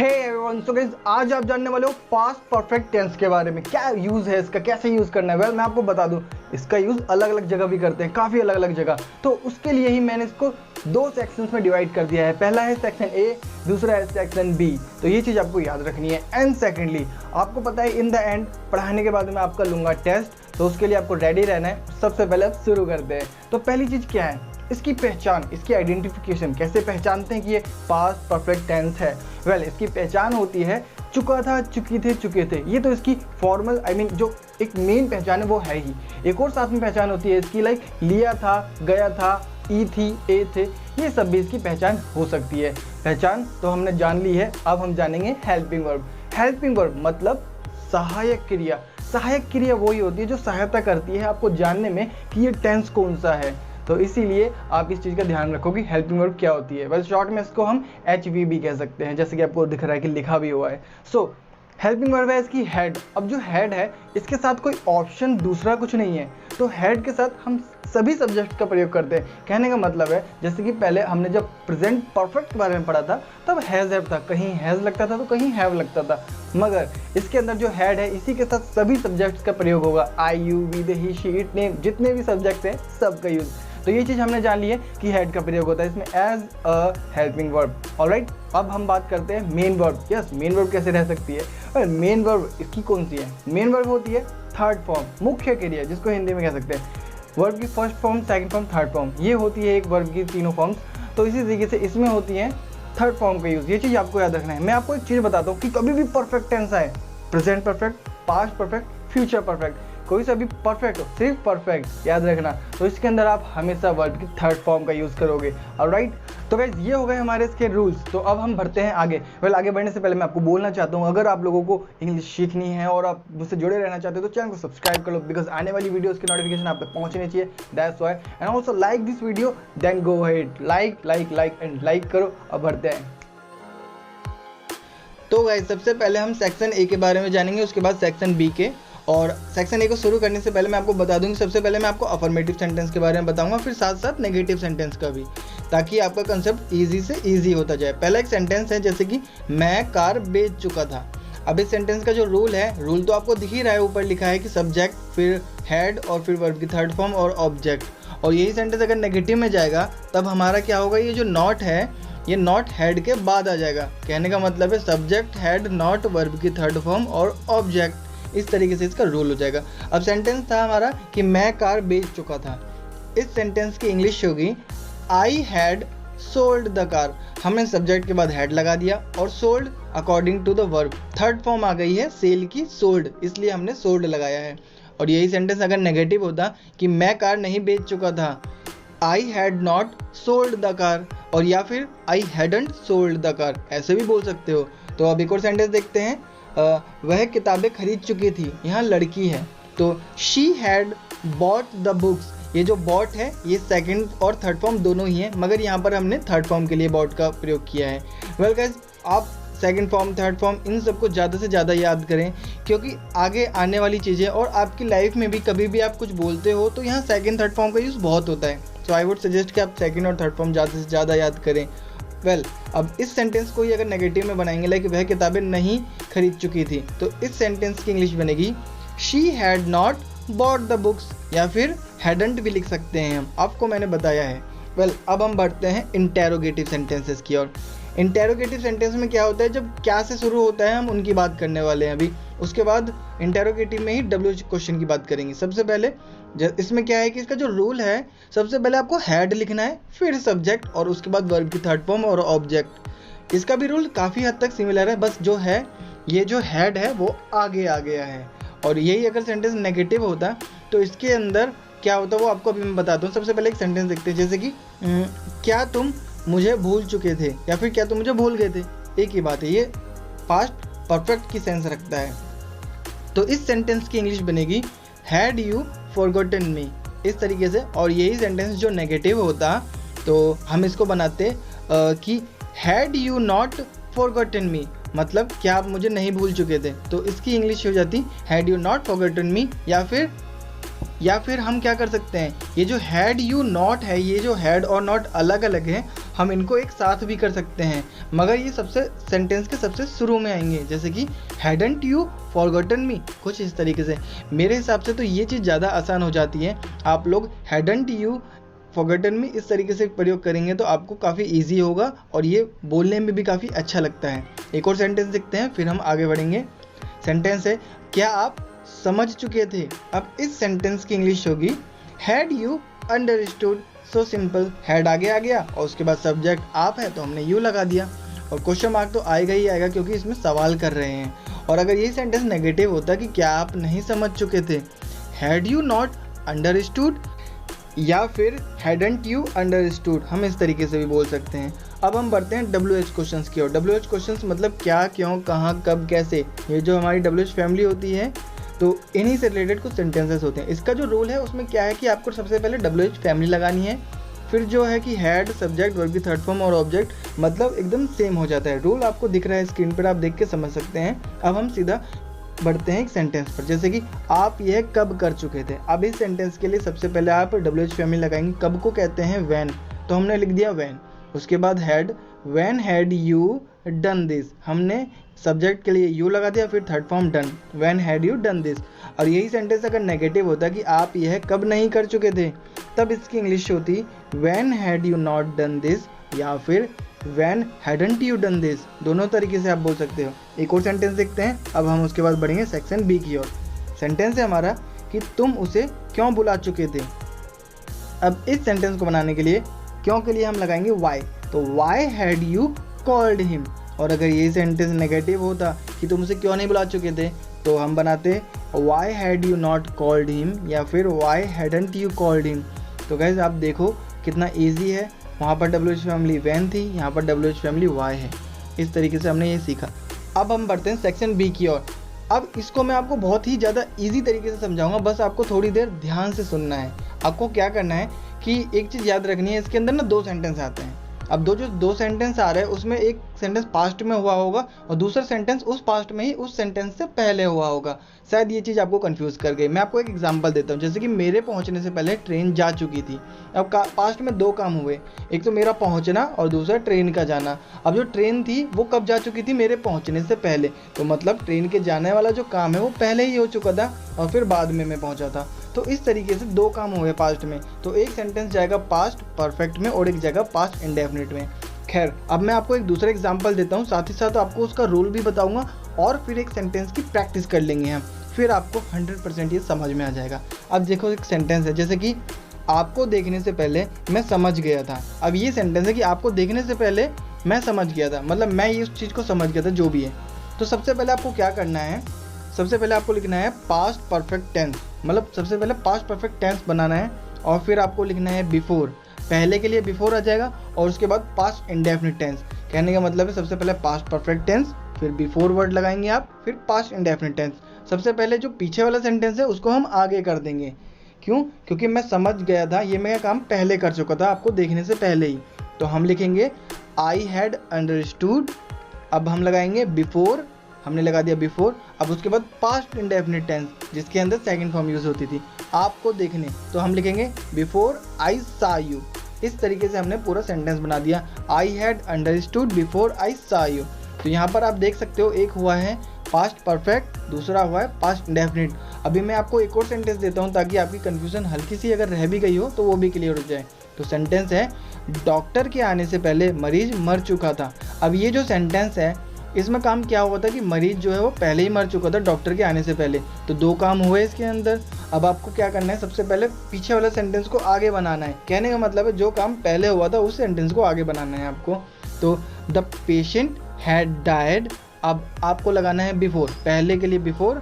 Hey everyone, so guys आज आप जानने वाले हो पास्ट परफेक्ट टेंस के बारे में। क्या यूज़ है इसका, कैसे यूज़ करना है। वेल मैं आपको बता दूं, इसका यूज़ अलग अलग जगह भी करते हैं, काफ़ी अलग अलग जगह। तो उसके लिए ही मैंने इसको दो सेक्शंस में डिवाइड कर दिया है। पहला है सेक्शन ए, दूसरा है सेक्शन बी। तो ये चीज़ आपको याद रखनी है। एंड सेकेंडली आपको पता है इन द एंड पढ़ाने के बाद मैं आपका लूँगा टेस्ट, तो उसके लिए आपको रेडी रहना है। सबसे पहले आप शुरू करते हैं। तो पहली चीज़ क्या है, इसकी पहचान, इसकी आइडेंटिफिकेशन। कैसे पहचानते हैं कि ये पास्ट परफेक्ट टेंस है। वेल इसकी पहचान होती है चुका था, चुकी थे, चुके थे। ये तो इसकी फॉर्मल जो एक मेन पहचान है वो है ही। एक और साथ में पहचान होती है इसकी, लाइक लिया था, गया था, ई थी, ए थे। ये सब भी इसकी पहचान हो सकती है। पहचान तो हमने जान ली है, अब हम जानेंगे हेल्पिंग वर्ब। हेल्पिंग वर्ब मतलब सहायक क्रिया। सहायक क्रिया वही होती है जो सहायता करती है आपको जानने में कि ये टेंस कौन सा है। तो इसीलिए आप इस चीज़ का ध्यान रखो कि हेल्पिंग वर्ब क्या होती है। वेल शॉर्ट में इसको हम HVB कह सकते हैं, जैसे कि आपको दिख रहा है कि लिखा भी हुआ है। सो हेल्पिंग वर्ब है इसकी हेड। अब जो हेड है इसके साथ कोई ऑप्शन दूसरा कुछ नहीं है, तो हेड के साथ हम सभी सब्जेक्ट का प्रयोग करते हैं। कहने का मतलब है जैसे कि पहले हमने जब प्रेजेंट परफेक्ट के बारे में पढ़ा था तब हैज़ हैव था, कहीं हैज़ लगता था तो कहीं हैव लगता था। मगर इसके अंदर जो हेड है इसी के साथ सभी सब्जेक्ट्स का प्रयोग होगा। I, you, we, they, he, she, it, name, जितने भी सब्जेक्ट्स हैं सबका यूज़। तो ये चीज़ हमने जान ली है कि हेड का प्रयोग होता है इसमें as a helping verb. Alright, अब हम बात करते हैं main verb. Yes, main verb कैसे रह सकती है। और मेन वर्ब इसकी कौन सी है। मेन वर्ब होती है थर्ड फॉर्म, मुख्य क्रिया, जिसको हिंदी में कह सकते हैं। वर्ब की first form, second form, third form, ये होती है एक वर्ब की तीनों फॉर्म्स। तो इसी तरीके से इसमें होती है थर्ड फॉर्म का यूज़। ये चीज़ आपको याद रखना है। मैं आपको एक चीज़ बताता हूँ कि कभी भी परफेक्ट टेंस आए, present perfect, past perfect, future perfect, कोई सा भी परफेक्ट हो, सिर्फ परफेक्ट याद रखना, तो इसके अंदर आप हमेशा वर्ब की थर्ड फॉर्म का यूज़ करोगे। ऑलराइट, तो गाइस ये हो गए हमारे इसके रूल्स। तो अब हम बढ़ते हैं आगे। वेल आगे बढ़ने से पहले मैं आपको बोलना चाहता हूँ, अगर आप लोगों को इंग्लिश सीखनी है और आप मुझसे जुड़े रहना चाहते हो तो चैनल को सब्सक्राइब कर लो, बिकॉज आने वाली वीडियोस की नोटिफिकेशन आप तक पहुंचनी चाहिए। That's why. And also like this video, then go ahead, like करो। अब बढ़ते हैं। तो गाइस सबसे पहले हम सेक्शन ए के बारे में जानेंगे, उसके बाद सेक्शन बी के। और सेक्शन ए को शुरू करने से पहले मैं आपको बता दूं कि सबसे पहले मैं आपको अफर्मेटिव सेंटेंस के बारे में बताऊंगा, फिर साथ साथ नेगेटिव सेंटेंस का भी, ताकि आपका कंसेप्ट इजी से इजी होता जाए। पहला एक सेंटेंस है जैसे कि मैं कार बेच चुका था। अब इस सेंटेंस का जो रूल है, रूल तो आपको दिख ही रहा है, ऊपर लिखा है कि सब्जेक्ट, फिर हेड और फिर वर्ब की थर्ड फॉर्म और ऑब्जेक्ट। और यही सेंटेंस अगर नेगेटिव में जाएगा तब हमारा क्या होगा, ये जो नॉट है ये नॉट हेड के बाद आ जाएगा। कहने का मतलब है सब्जेक्ट, हेड, नॉट, वर्ब की थर्ड फॉर्म और ऑब्जेक्ट। इस तरीके से इसका रूल हो जाएगा। अब सेंटेंस था हमारा कि मैं कार बेच चुका था। इस सेंटेंस की इंग्लिश होगी I had sold the car. हमने सब्जेक्ट के बाद हैड लगा दिया और sold according to the verb third form आ गई है सेल की, सोल्ड, इसलिए हमने सोल्ड लगाया है। और यही सेंटेंस अगर नेगेटिव होता कि मैं कार नहीं बेच चुका था, I had not sold the car, और या फिर I hadn't sold the car, ऐसे भी बोल सकते हो। तो अब एक और सेंटेंस देखते हैं। वह किताबें खरीद चुकी थी, यहाँ लड़की है, तो she had bought the books. ये जो बॉट है ये सेकंड और थर्ड फॉर्म दोनों ही है, मगर यहाँ पर हमने थर्ड फॉर्म के लिए बॉट का प्रयोग किया है। वेल गाइस, आप सेकंड फॉर्म, थर्ड फॉर्म, इन सबको ज़्यादा से ज़्यादा याद करें, क्योंकि आगे आने वाली चीज़ें और आपकी लाइफ में भी कभी भी आप कुछ बोलते हो तो यहाँ सेकंड थर्ड फॉर्म का यूज़ बहुत होता है। सो आई वुड सजेस्ट कि आप सेकंड और थर्ड फॉर्म ज़्यादा से ज़्यादा याद करें। वेल अब इस सेंटेंस को ही अगर नेगेटिव में बनाएंगे, लाइक वह किताबें नहीं खरीद चुकी थी, तो इस सेंटेंस की इंग्लिश बनेगी she had not bought the books, या फिर हैडंट भी लिख सकते हैं हम, आपको मैंने बताया है। वेल अब हम बढ़ते हैं इंटेरोगेटिव सेंटेंसेस की ओर। इंटेरोगेटिव सेंटेंस में क्या होता है, जब क्या से शुरू होता है हम उनकी बात करने वाले हैं अभी। उसके बाद इंटेरोगेटिव में ही WH क्वेश्चन की बात करेंगे। सबसे पहले इसमें क्या है कि इसका जो रूल है, सबसे पहले आपको हैड लिखना है, फिर सब्जेक्ट और उसके बाद वर्ब की थर्ड फॉर्म और ऑब्जेक्ट। इसका भी रूल काफ़ी हद तक सिमिलर है, बस जो है ये जो हैड है वो आगे आ गया है। और यही अगर सेंटेंस नेगेटिव होता तो इसके अंदर क्या होता वो आपको अभी मैं बताता हूँ। सबसे पहले एक सेंटेंस देखते हैं, जैसे कि क्या तुम मुझे भूल चुके थे, या फिर क्या तुम मुझे भूल गए थे, एक ही बात है। ये पास्ट परफेक्ट की सेंस रखता है। तो इस सेंटेंस की इंग्लिश बनेगी हैड यू फॉरगॉटन मी, इस तरीके से। और यही सेंटेंस जो नेगेटिव होता तो हम इसको बनाते कि हैड यू नॉट फॉरगॉटन मी, मतलब क्या आप मुझे नहीं भूल चुके थे, तो इसकी इंग्लिश हो जाती हैड यू नॉट फॉरगॉटन मी। या फिर हम क्या कर सकते हैं, ये जो हैड यू नॉट है, ये जो हैड और नॉट अलग अलग है, हम इनको एक साथ भी कर सकते हैं, मगर ये सबसे सेंटेंस के सबसे शुरू में आएंगे, जैसे कि हैडंट यू फॉरगॉटन मी, कुछ इस तरीके से। मेरे हिसाब से तो ये चीज़ ज़्यादा आसान हो जाती है। आप लोग हैडंट यू फॉरगॉटन मी इस तरीके से प्रयोग करेंगे तो आपको काफ़ी ईजी होगा और ये बोलने में भी काफ़ी अच्छा लगता है। एक और सेंटेंस देखते हैं, फिर हम आगे बढ़ेंगे। सेंटेंस है, क्या आप समझ चुके थे? अब इस सेंटेंस की इंग्लिश होगी had you understood. So simple, had आगे आ गया और उसके बाद सब्जेक्ट आप है तो हमने यू लगा दिया, और क्वेश्चन मार्क तो आएगा ही आएगा क्योंकि इसमें सवाल कर रहे हैं। और अगर ये सेंटेंस नेगेटिव होता कि क्या आप नहीं समझ चुके थे, हैड यू नॉट अंडरस्टूड, या फिर हैडंट यू अंडरस्टूड, हम इस तरीके से भी बोल सकते हैं। अब हम बढ़ते हैं WH क्वेश्चंस की ओर। WH क्वेश्चंस मतलब क्या, क्यों, कहाँ, कब, कैसे। ये जो हमारी WH फैमिली होती है तो इन्हीं से रिलेटेड कुछ सेंटेंसेस होते हैं। इसका जो रूल है उसमें क्या है कि आपको सबसे पहले WH फैमिली लगानी है, फिर जो है कि हैड, सब्जेक्ट, वर्ब की थर्ड फॉर्म और ऑब्जेक्ट, मतलब एकदम सेम हो जाता है। रूल आपको दिख रहा है स्क्रीन पर, आप देख के समझ सकते हैं। अब हम सीधा बढ़ते हैं एक सेंटेंस पर, जैसे कि आप यह कब कर चुके थे। अब इस सेंटेंस के लिए सबसे पहले आप WH फैमिली लगाएंगे। कब को कहते हैं व्हेन, तो हमने लिख दिया व्हेन। उसके बाद had, when had you done this, हमने सब्जेक्ट के लिए यू लगा दिया, फिर third form done, when had you done this. और यही सेंटेंस अगर नेगेटिव होता कि आप यह कब नहीं कर चुके थे, तब इसकी इंग्लिश होती when had you not done this, या फिर when hadn't you done this. दोनों तरीके से आप बोल सकते हो। एक और सेंटेंस देखते हैं। अब हम उसके बाद बढ़ेंगे सेक्शन बी की ओर। सेंटेंस है हमारा कि तुम उसे क्यों बुला चुके थे। अब इस सेंटेंस को बनाने के लिए क्यों के लिए हम लगाएंगे वाई, तो why had you called him. और अगर ये सेंटेंस नेगेटिव होता कि तुम उसे क्यों नहीं बुला चुके थे, तो हम बनाते why had you not called him, या फिर why hadn't you called him. तो गाइस आप देखो कितना ईजी है। वहाँ पर WH फैमिली वैन थी, यहाँ पर WH फैमिली वाई है। इस तरीके से हमने ये सीखा। अब हम बढ़ते हैं सेक्शन बी की ओर। अब इसको मैं आपको बहुत ही ज़्यादा इजी तरीके से समझाऊंगा, बस आपको थोड़ी देर ध्यान से सुनना है। आपको क्या करना है कि एक चीज़ याद रखनी है, इसके अंदर ना 2 सेंटेंस आते हैं। अब दो सेंटेंस आ रहे हैं, उसमें एक सेंटेंस पास्ट में हुआ होगा और दूसरा सेंटेंस उस पास्ट में ही उस सेंटेंस से पहले हुआ होगा। शायद ये चीज़ आपको कंफ्यूज कर गई। मैं आपको एक एग्जांपल देता हूँ, जैसे कि मेरे पहुँचने से पहले ट्रेन जा चुकी थी। अब पास्ट में 2 काम हुए, एक तो मेरा पहुँचना और दूसरा ट्रेन का जाना। अब जो ट्रेन थी वो कब जा चुकी थी, मेरे पहुँचने से पहले, तो मतलब ट्रेन के जाने वाला जो काम है वो पहले ही हो चुका था और फिर बाद में मैं पहुँचा था। तो इस तरीके से 2 काम हुए पास्ट में। तो एक सेंटेंस जाएगा पास्ट परफेक्ट में और एक जाएगा पास्ट इंडेफिनिट में। खैर, अब मैं आपको एक दूसरा एग्जांपल देता हूँ, साथ ही साथ आपको उसका रूल भी बताऊंगा और फिर एक सेंटेंस की प्रैक्टिस कर लेंगे हम, फिर आपको 100% ये समझ में आ जाएगा। अब देखो एक सेंटेंस है, जैसे कि आपको देखने से पहले मैं समझ गया था। अब ये सेंटेंस है कि आपको देखने से पहले मैं समझ गया था, मतलब मैं ये उस चीज़ को समझ गया था जो भी है। तो सबसे पहले आपको क्या करना है, सबसे पहले आपको लिखना है पास्ट परफेक्ट टेंस, मतलब सबसे पहले पास्ट परफेक्ट टेंस बनाना है और फिर आपको लिखना है बिफोर। पहले के लिए बिफोर आ जाएगा और उसके बाद पास्ट इंडेफिनिट टेंस। कहने का मतलब है सबसे पहले पास्ट परफेक्ट टेंस, फिर बिफोर वर्ड लगाएंगे आप, फिर पास्ट इंडेफिनिट टेंस। सबसे पहले जो पीछे वाला सेंटेंस है उसको हम आगे कर देंगे। क्यों? क्योंकि मैं समझ गया था, ये मैं काम पहले कर चुका था आपको देखने से पहले ही। तो हम लिखेंगे आई हैड अंडरस्टूड। अब हम लगाएंगे बिफोर, हमने लगा दिया बिफोर। अब उसके बाद पास्ट इंडेफिनिट टेंस जिसके अंदर सेकंड फॉर्म यूज़ होती थी, आपको देखने, तो हम लिखेंगे बिफोर आई सा यू। इस तरीके से हमने पूरा सेंटेंस बना दिया, I had understood before I सा यू। तो यहाँ पर आप देख सकते हो, एक हुआ है पास्ट परफेक्ट, दूसरा हुआ है पास्ट इंडेफिनिट। अभी मैं आपको एक और सेंटेंस देता हूँ ताकि आपकी कन्फ्यूजन हल्की सी अगर रह भी गई हो तो वो भी क्लियर हो जाए। तो सेंटेंस है डॉक्टर के आने से पहले मरीज मर चुका था। अब ये जो सेंटेंस है इसमें काम क्या हुआ था कि मरीज जो है वो पहले ही मर चुका था डॉक्टर के आने से पहले। तो 2 काम हुए इसके अंदर। अब आपको क्या करना है, सबसे पहले पीछे वाले सेंटेंस को आगे बनाना है। कहने का मतलब है जो काम पहले हुआ था उस सेंटेंस को आगे बनाना है आपको। तो द पेशेंट हैड डाइड, अब आपको लगाना है बिफोर, पहले के लिए बिफोर,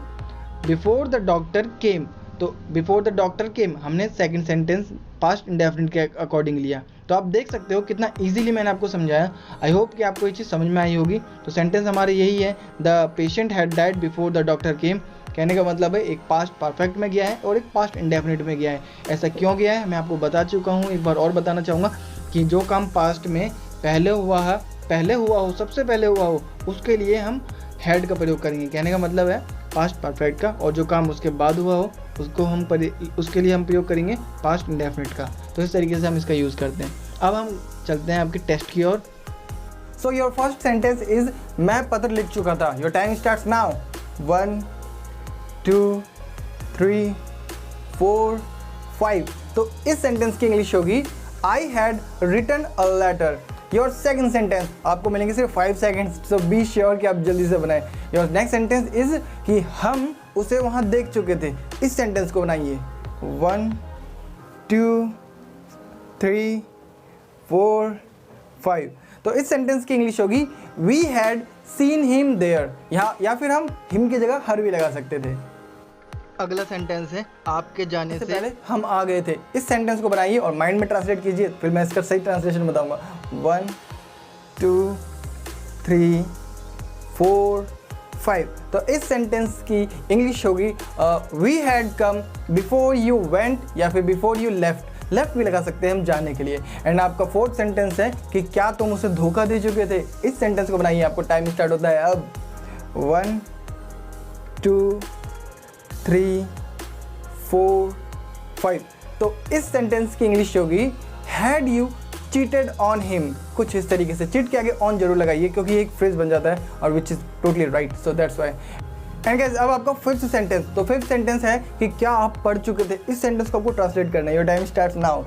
बिफोर द डॉक्टर केम। तो बिफोर द डॉक्टर केम हमने सेकंड सेंटेंस पास्ट इंडेफिनिट के अकॉर्डिंग लिया। तो आप देख सकते हो कितना इजीली मैंने आपको समझाया। आई होप कि आपको ये चीज़ समझ में आई होगी। तो सेंटेंस हमारे यही है, the patient had died before the doctor केम। कहने का मतलब है एक पास्ट परफेक्ट में गया है और एक पास्ट इंडेफिनिट में गया है। ऐसा क्यों गया है मैं आपको बता चुका हूँ। एक बार और बताना चाहूँगा कि जो काम पास्ट में पहले हुआ हो, सबसे पहले हुआ हो, उसके लिए हम हैड का प्रयोग करेंगे। कहने का मतलब है पास्ट परफेक्ट का, और जो काम उसके बाद हुआ हो उसके लिए हम प्रयोग करेंगे पास्ट इंडेफिनिट का। तो इस तरीके से हम इसका यूज़ करते हैं। अब हम चलते हैं आपके टेस्ट की ओर। So your first sentence is मैं पत्र लिख चुका था। Your time starts now. 1 2 3 4 5। तो इस सेंटेंस की इंग्लिश होगी I had written a letter. Your second sentence, आपको मिलेंगे सिर्फ 5 सेकेंड्स, सो बी श्योर कि आप जल्दी से बनाएं। योर नेक्स्ट सेंटेंस इज कि हम उसे वहाँ देख चुके थे। इस सेंटेंस को बनाइए। 1 2 3 4 5। तो इस सेंटेंस की इंग्लिश होगी we had seen him there. यहाँ या फिर हम हिम की जगह हर भी लगा सकते थे। अगला सेंटेंस है आपके जाने से पहले हम आ गए थे। इस सेंटेंस को बनाइए और माइंड में ट्रांसलेट कीजिए, फिर मैं इसका सही ट्रांसलेशन बताऊंगा। 1 2 3 4 5। तो इस सेंटेंस की इंग्लिश होगी we had come before you went या फिर बिफोर यू लेफ्ट। लेफ्ट भी लगा सकते हैं हम जाने के लिए। एंड आपका फोर्थ सेंटेंस है कि क्या तुम उसे धोखा दे चुके थे। इस सेंटेंस को बनाइए, आपको टाइम स्टार्ट होता है अब। 1 2 3 4 5। तो इस सेंटेंस की इंग्लिश होगी had you cheated on him. कुछ इस तरीके से, चीट के आगे ऑन जरूर लगाइए क्योंकि एक फ्रेज बन जाता है और which is totally right, so that's why. And guys अब आपका फिफ्थ सेंटेंस। तो फिफ्थ सेंटेंस है कि क्या आप पढ़ चुके थे। इस सेंटेंस को आपको ट्रांसलेट करना है। Your time starts now.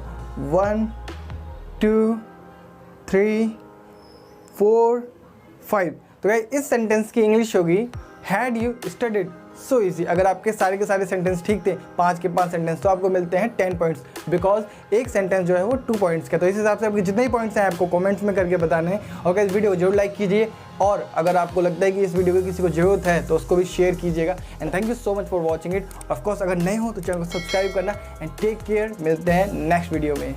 1 2 3 4 5। तो गाइस इस सेंटेंस की इंग्लिश होगी had you studied. So easy. अगर आपके सारे के सारे सेंटेंस ठीक थे, 5 के 5 सेंटेंस, तो आपको मिलते हैं 10 पॉइंट्स, बिकॉज एक सेंटेंस जो है वो 2 पॉइंट्स का। तो इस हिसाब से आपके जितने ही पॉइंट्स हैं आपको कमेंट्स में करके बताने हैं। और इस वीडियो को जरूर लाइक कीजिए और अगर आपको लगता है कि इस वीडियो की किसी को जरूरत है तो उसको भी शेयर कीजिएगा। And thank you so much for watching it. Of course अगर नए हो तो चैनल को सब्सक्राइब करना। And take care. मिलते हैं नेक्स्ट वीडियो में।